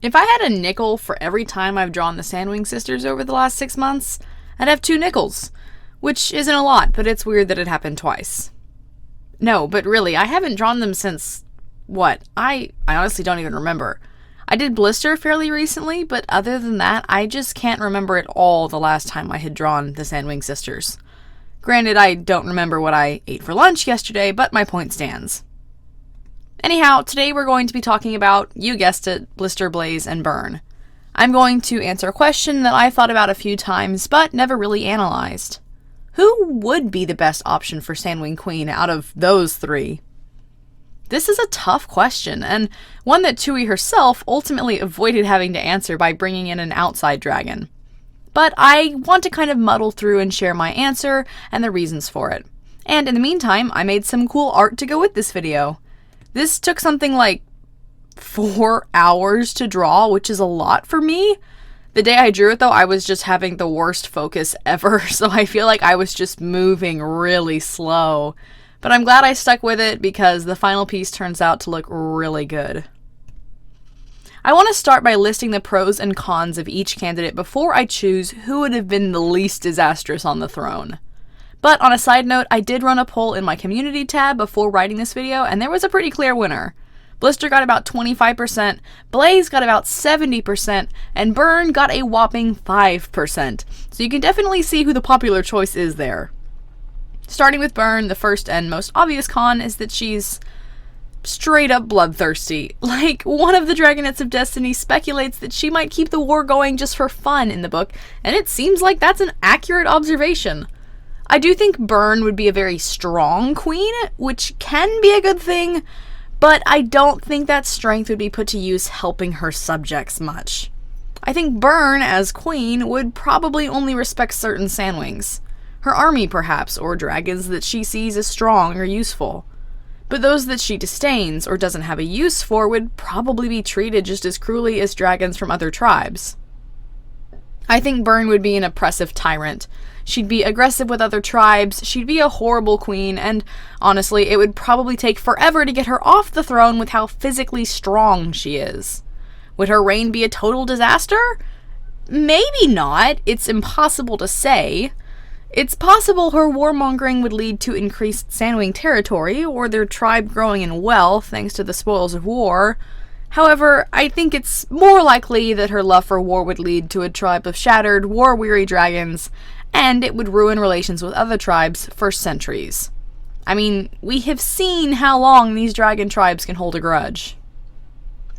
If I had a nickel for every time I've drawn the Sandwing sisters over the last 6 months, I'd have 2 nickels. Which isn't a lot, but it's weird that it happened twice. No, but really, I haven't drawn them since... what? I honestly don't even remember. I did Blister fairly recently, but other than that, I just can't remember at all the last time I had drawn the Sandwing sisters. Granted, I don't remember what I ate for lunch yesterday, but my point stands. Anyhow, today we're going to be talking about, you guessed it, Blister, Blaze, and Burn. I'm going to answer a question that I thought about a few times, but never really analyzed. Who would be the best option for Sandwing Queen out of those 3? This is a tough question, and one that Tui herself ultimately avoided having to answer by bringing in an outside dragon. But I want to kind of muddle through and share my answer and the reasons for it. And in the meantime, I made some cool art to go with this video. This took something like 4 hours to draw, which is a lot for me. The day I drew it, though, I was just having the worst focus ever, so I feel like I was just moving really slow. But I'm glad I stuck with it because the final piece turns out to look really good. I want to start by listing the pros and cons of each candidate before I choose who would have been the least disastrous on the throne. But on a side note, I did run a poll in my community tab before writing this video, and there was a pretty clear winner. Blister got about 25%, Blaze got about 70%, and Burn got a whopping 5%. So you can definitely see who the popular choice is there. Starting with Burn, the first and most obvious con is that she's straight up bloodthirsty. Like, one of the Dragonets of Destiny speculates that she might keep the war going just for fun in the book, and it seems like that's an accurate observation. I do think Burn would be a very strong queen, which can be a good thing, but I don't think that strength would be put to use helping her subjects much. I think Burn, as queen, would probably only respect certain Sandwings. Her army, perhaps, or dragons that she sees as strong or useful. But those that she disdains or doesn't have a use for would probably be treated just as cruelly as dragons from other tribes. I think Burn would be an oppressive tyrant. She'd be aggressive with other tribes, she'd be a horrible queen, and honestly, it would probably take forever to get her off the throne with how physically strong she is. Would her reign be a total disaster? Maybe not. It's impossible to say. It's possible her warmongering would lead to increased Sandwing territory, or their tribe growing in wealth thanks to the spoils of war. However, I think it's more likely that her love for war would lead to a tribe of shattered, war-weary dragons, and it would ruin relations with other tribes for centuries. I mean, we have seen how long these dragon tribes can hold a grudge.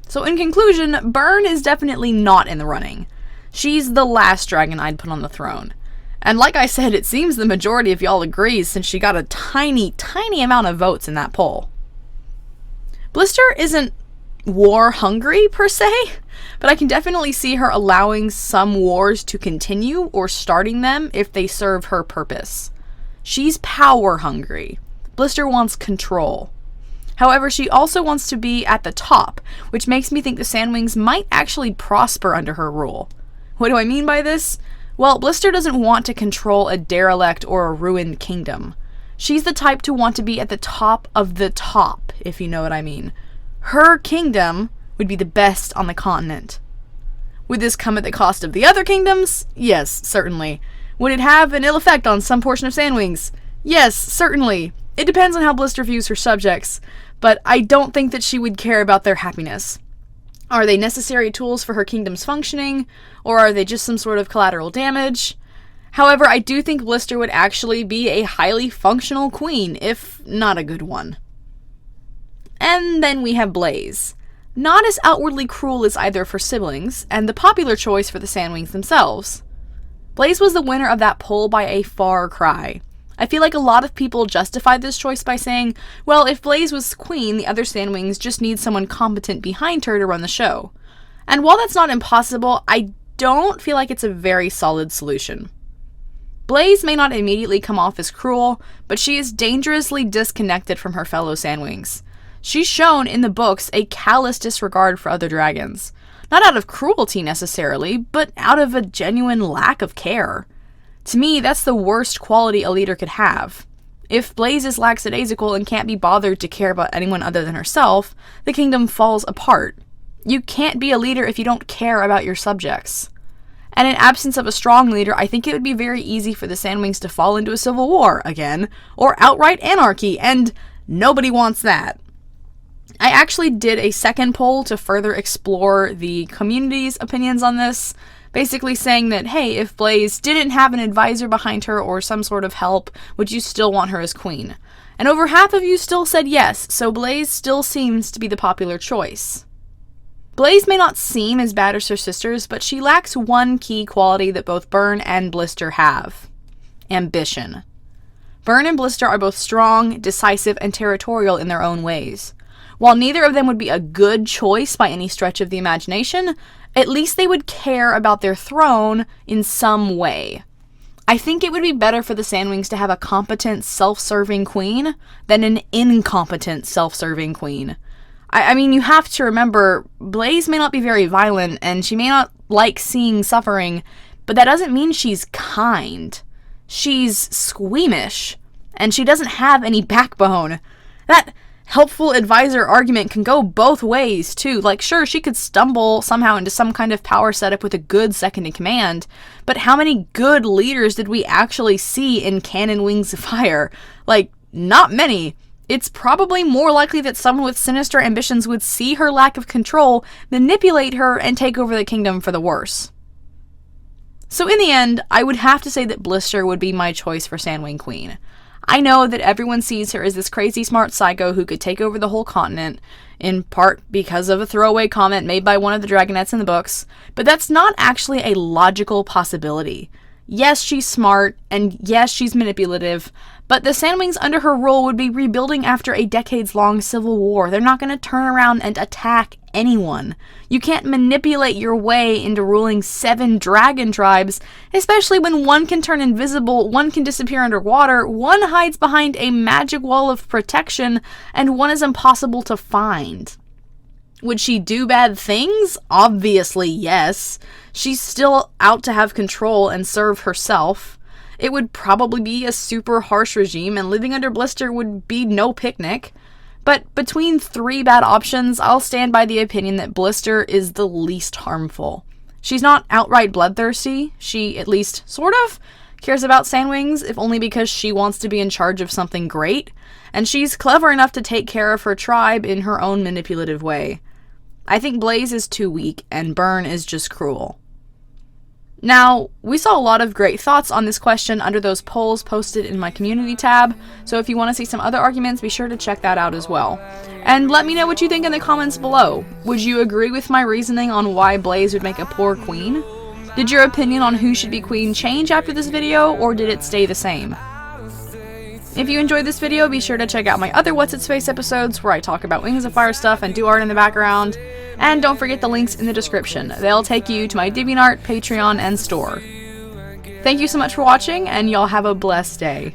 So in conclusion, Burn is definitely not in the running. She's the last dragon I'd put on the throne. And like I said, it seems the majority of y'all agrees since she got a tiny amount of votes in that poll. Blister isn't war-hungry, per se, but I can definitely see her allowing some wars to continue or starting them if they serve her purpose. She's power-hungry. Blister wants control. However, she also wants to be at the top, which makes me think the Sandwings might actually prosper under her rule. What do I mean by this? Well, Blister doesn't want to control a derelict or a ruined kingdom. She's the type to want to be at the top of the top, if you know what I mean. Her kingdom would be the best on the continent. Would this come at the cost of the other kingdoms? Yes, certainly. Would it have an ill effect on some portion of Sandwings? Yes, certainly. It depends on how Blister views her subjects, but I don't think that she would care about their happiness. Are they necessary tools for her kingdom's functioning, or are they just some sort of collateral damage? However, I do think Blister would actually be a highly functional queen, if not a good one. And then we have Blaze. Not as outwardly cruel as either of her siblings, and the popular choice for the Sandwings themselves. Blaze was the winner of that poll by a far cry. I feel like a lot of people justified this choice by saying, well, if Blaze was queen, the other Sandwings just need someone competent behind her to run the show. And while that's not impossible, I don't feel like it's a very solid solution. Blaze may not immediately come off as cruel, but she is dangerously disconnected from her fellow Sandwings. She's shown in the books a callous disregard for other dragons. Not out of cruelty necessarily, but out of a genuine lack of care. To me, that's the worst quality a leader could have. If Blaze is lackadaisical and can't be bothered to care about anyone other than herself, the kingdom falls apart. You can't be a leader if you don't care about your subjects. And in absence of a strong leader, I think it would be very easy for the Sandwings to fall into a civil war again, or outright anarchy, and nobody wants that. I actually did a second poll to further explore the community's opinions on this, basically saying that, hey, if Blaze didn't have an advisor behind her or some sort of help, would you still want her as queen? And over half of you still said yes, so Blaze still seems to be the popular choice. Blaze may not seem as bad as her sisters, but she lacks one key quality that both Burn and Blister have: ambition. Burn and Blister are both strong, decisive, and territorial in their own ways. While neither of them would be a good choice by any stretch of the imagination, at least they would care about their throne in some way. I think it would be better for the Sandwings to have a competent, self-serving queen than an incompetent, self-serving queen. I mean, you have to remember, Blaze may not be very violent, and she may not like seeing suffering, but that doesn't mean she's kind. She's squeamish, and she doesn't have any backbone. That helpful advisor argument can go both ways, too. Like, sure, she could stumble somehow into some kind of power setup with a good second-in-command, but how many good leaders did we actually see in Canon Wings of Fire? Like, not many. It's probably more likely that someone with sinister ambitions would see her lack of control, manipulate her, and take over the kingdom for the worse. So in the end, I would have to say that Blister would be my choice for Sandwing Queen. I know that everyone sees her as this crazy smart psycho who could take over the whole continent, in part because of a throwaway comment made by one of the dragonettes in the books, but that's not actually a logical possibility. Yes, she's smart, and yes, she's manipulative, but the Sandwings under her rule would be rebuilding after a decades-long civil war. They're not going to turn around and attack anyone. You can't manipulate your way into ruling 7 dragon tribes, especially when one can turn invisible, one can disappear underwater, one hides behind a magic wall of protection, and one is impossible to find. Would she do bad things? Obviously, yes. She's still out to have control and serve herself. It would probably be a super harsh regime, and living under Blister would be no picnic. But between 3 bad options, I'll stand by the opinion that Blister is the least harmful. She's not outright bloodthirsty. She, at least, sort of, cares about Sandwings, if only because she wants to be in charge of something great. And she's clever enough to take care of her tribe in her own manipulative way. I think Blaze is too weak, and Burn is just cruel. Now, we saw a lot of great thoughts on this question under those polls posted in my community tab, so if you want to see some other arguments, be sure to check that out as well. And let me know what you think in the comments below. Would you agree with my reasoning on why Blaze would make a poor queen? Did your opinion on who should be queen change after this video, or did it stay the same? If you enjoyed this video, be sure to check out my other What's Its Face episodes where I talk about Wings of Fire stuff and do art in the background. And don't forget the links in the description. They'll take you to my DeviantArt, Patreon, and store. Thank you so much for watching, and y'all have a blessed day.